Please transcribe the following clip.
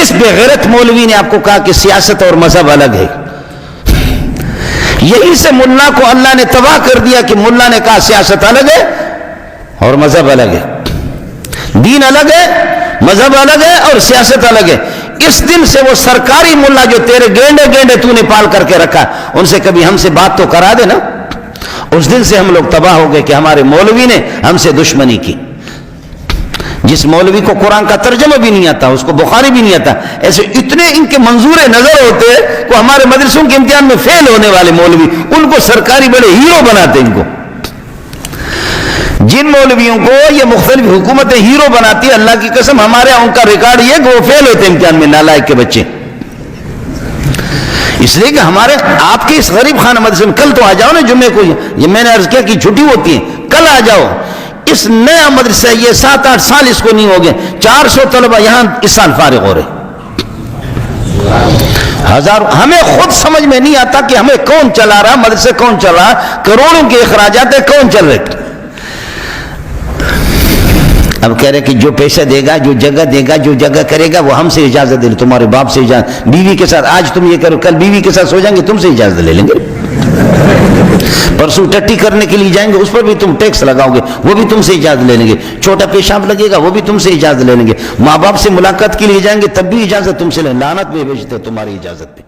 کس بےغیرت مولوی نے آپ کو کہا کہ سیاست اور مذہب الگ ہے؟ یہی سے ملا کو اللہ نے تباہ کر دیا کہ ملا نے کہا سیاست الگ ہے اور مذہب الگ ہے، دین الگ ہے، مذہب الگ ہے اور سیاست الگ ہے۔ اس دن سے وہ سرکاری ملا جو تیرے گینڈے گینڈے تو نے پال کر کے رکھا، ان سے کبھی ہم سے بات تو کرا دے نا۔ اس دن سے ہم لوگ تباہ ہو گئے کہ ہمارے مولوی نے ہم سے دشمنی کی۔ جس مولوی کو قرآن کا ترجمہ بھی نہیں آتا، اس کو بخاری بھی نہیں آتا، ایسے اتنے ان کے منظور نظر ہوتے ہیں کہ ہمارے مدرسوں کے امتحان میں فیل ہونے والے مولوی، ان کو سرکاری بڑے ہیرو بناتے ہیں۔ ان کو جن مولویوں کو یہ مختلف حکومتیں ہیرو بناتی ہے، اللہ کی قسم ہمارے ان کا ریکارڈ یہ کہ وہ فیل ہوتے امتحان میں، نالائق کے بچے۔ اس لیے کہ ہمارے آپ کے اس غریب خانہ مدرسے میں کل تو آ جاؤ نا جمعے کو، یہ میں نے عرض کیا کہ چھٹی ہوتی ہے، کل آ جاؤ۔ اس نیا مدرسہ یہ 7-8 سال اس کو نہیں ہو گئے، 400 طلبہ یہاں اس سال فارغ ہو رہے، ہزاروں۔ ہمیں خود سمجھ میں نہیں آتا کہ ہمیں کون چلا رہا، مدرسے کون چلا رہا، کروڑوں کے اخراجات کون چل رہے۔ اب کہہ رہے کہ جو پیسہ دے گا، جو جگہ دے گا، جو جگہ کرے گا وہ ہم سے اجازت دے لے، تمہارے باپ سے اجازت، بیوی کے ساتھ آج تم یہ کرو، کل بیوی کے ساتھ سو جائیں گے تم سے اجازت لے لیں گے، پرسوں ٹٹی کرنے کے لیے جائیں گے اس پر بھی تم ٹیکس لگاؤ گے، وہ بھی تم سے اجازت لے لیں گے، چھوٹا پیشاب لگے گا وہ بھی تم سے اجازت لے لیں گے، ماں باپ سے ملاقات کے لیے جائیں گے تب بھی اجازت تم سے لیں، لعنت میں بھیجتے تمہاری اجازت پہ۔